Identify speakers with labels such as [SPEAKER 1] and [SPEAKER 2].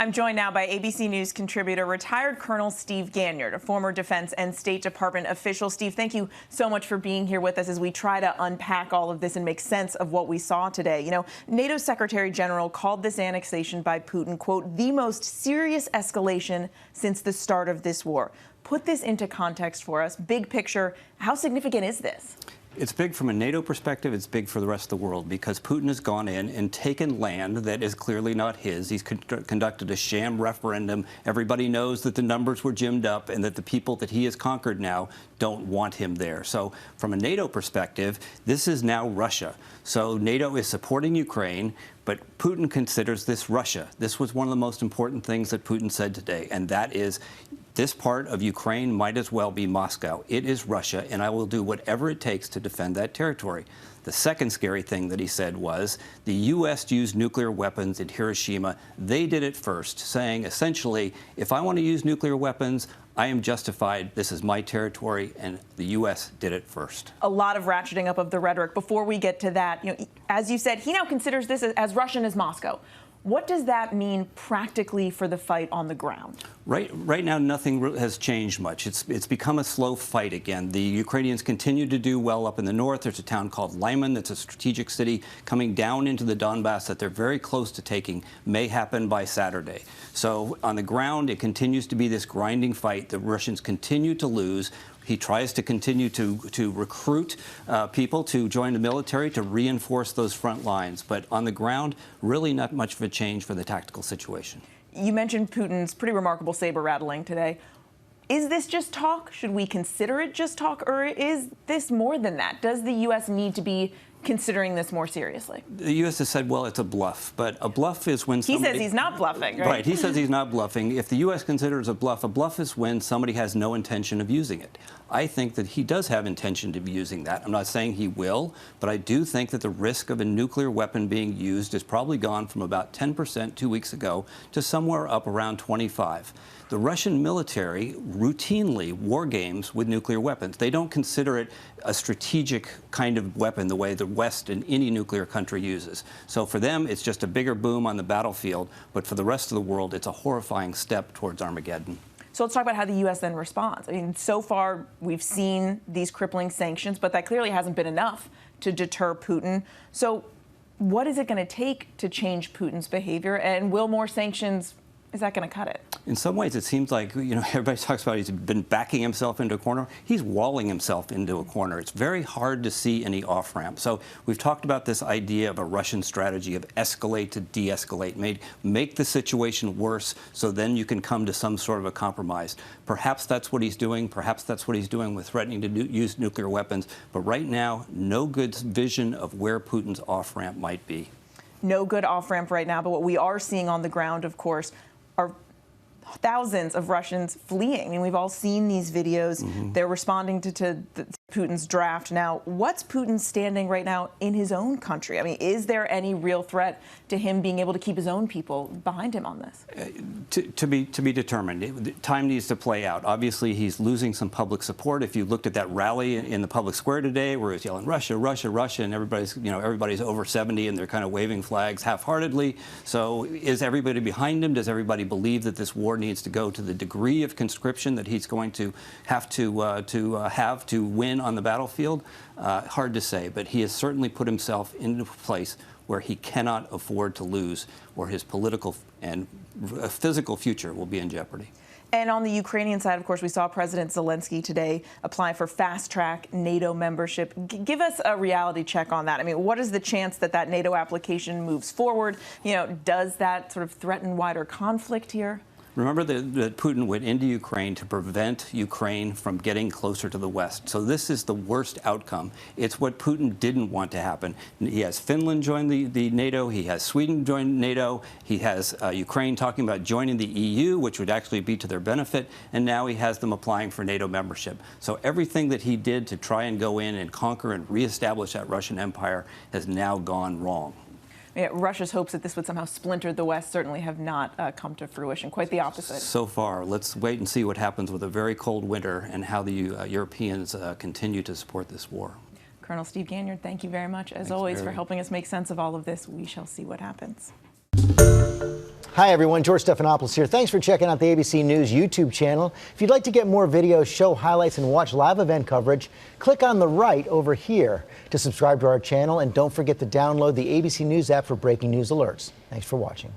[SPEAKER 1] I'm joined now by ABC News contributor, retired Colonel Steve Ganyard, a former Defense and State Department official. Steve, thank you so much for being here with us as we try to unpack all of this and make sense of what we saw today. You know, NATO Secretary General called this annexation by Putin, quote, the most serious escalation since the start of this war. Put this into context for us. Big picture, how significant is this?
[SPEAKER 2] It's big from a NATO perspective. It's big for the rest of the world because Putin has gone in and taken land that is clearly not his. He's conducted a sham referendum. Everybody knows that the numbers were gimmed up and that the people that he has conquered now don't want him there. So from a NATO perspective, this is now Russia. So NATO is supporting Ukraine, but Putin considers this Russia. This was one of the most important things that Putin said today, and that is this part of Ukraine might as well be Moscow. It is Russia, and I will do whatever it takes to defend that territory. The second scary thing that he said was the U.S. used nuclear weapons in Hiroshima. They did it first, saying essentially, if I want to use nuclear weapons, I am justified. This is my territory, and the U.S. did it first. A
[SPEAKER 1] lot of ratcheting up of the rhetoric. Before we get to that, you know, as you said, he now considers this as Russian as Moscow. What does that mean practically for the fight on the ground?
[SPEAKER 2] Right now, nothing has changed much. It's become a slow fight again. The Ukrainians continue to do well up in the north. There's a town called Lyman that's a strategic city coming down into the Donbass that they're very close to taking. May happen by Saturday. So on the ground, it continues to be this grinding fight. The Russians continue to lose. He tries to continue to recruit people to join the military to reinforce those front lines. But on the ground, really not much of a change for the tactical situation.
[SPEAKER 1] You mentioned Putin's pretty remarkable saber rattling today. Is this just talk? Should we consider it just talk? Or is this more than that? Does the U.S. need to be considering this more seriously?
[SPEAKER 2] The U.S. has said, well, it's a bluff. But a bluff is when somebody...
[SPEAKER 1] He says he's not bluffing, right?
[SPEAKER 2] Right. He says he's not bluffing. If the U.S. considers a bluff is when somebody has no intention of using it. I think that he does have intention to be using that. I'm not saying he will, but I do think that the risk of a nuclear weapon being used has probably gone from about 10% 2 weeks ago to somewhere up around 25. The Russian military routinely war games with nuclear weapons. They don't consider it a strategic kind of weapon the way the West and any nuclear country uses. So for them, it's just a bigger boom on the battlefield, but for the rest of the world, it's a horrifying step towards Armageddon.
[SPEAKER 1] So let's talk about how the U.S. then responds. I mean, so far we've seen these crippling sanctions, but that clearly hasn't been enough to deter Putin. So what is it going to take to change Putin's behavior, and will more sanctions, is that going to cut it?
[SPEAKER 2] In some ways, it seems like, you know, everybody talks about he's been backing himself into a corner. He's walling himself into a corner. It's very hard to see any off-ramp. So we've talked about this idea of a Russian strategy of escalate to de-escalate, make the situation worse so then you can come to some sort of a compromise. Perhaps that's what he's doing. Perhaps that's what he's doing with threatening to use nuclear weapons. But right now, no good vision of where Putin's off-ramp might be.
[SPEAKER 1] No good off-ramp right now, but what we are seeing on the ground, of course, are thousands of Russians fleeing. I mean, we've all seen these videos. They're responding to Putin's draft. Now, what's Putin standing right now in his own country? I mean, is there any real threat to him being able to keep his own people behind him on this?
[SPEAKER 2] To be determined. Time needs to play out. Obviously, he's losing some public support. If you looked at that rally in the public square today, where he was yelling Russia, Russia, Russia, and everybody's over 70 and they're kind of waving flags half-heartedly. So, is everybody behind him? Does everybody believe that this war needs to go to the degree of conscription that he's going to have to win on the battlefield? Hard to say, but he has certainly put himself into a place where he cannot afford to lose, or his political and physical future will be in jeopardy.
[SPEAKER 1] And on the Ukrainian side, of course, we saw President Zelensky today apply for fast-track NATO membership. Give us a reality check on that. I mean, what is the chance that that NATO application moves forward? You know, does that sort of threaten wider conflict here?
[SPEAKER 2] Remember that Putin went into Ukraine to prevent Ukraine from getting closer to the West. So this is the worst outcome. It's what Putin didn't want to happen. He has Finland join the NATO. He has Sweden join NATO. He has Ukraine talking about joining the EU, which would actually be to their benefit. And now he has them applying for NATO membership. So everything that he did to try and go in and conquer and reestablish that Russian empire has now gone wrong.
[SPEAKER 1] Yeah, Russia's hopes that this would somehow splinter the West certainly have not come to fruition. Quite the opposite.
[SPEAKER 2] So far. Let's wait and see what happens with a very cold winter and how the Europeans continue to support this war.
[SPEAKER 1] Colonel Steve Ganyard, thank you very much, as always, for helping us make sense of all of this. We shall see what happens.
[SPEAKER 3] Hi, everyone. George Stephanopoulos here. Thanks for checking out the ABC News YouTube channel. If you'd like to get more videos, show highlights, and watch live event coverage, click on the right over here to subscribe to our channel. And don't forget to download the ABC News app for breaking news alerts. Thanks for watching.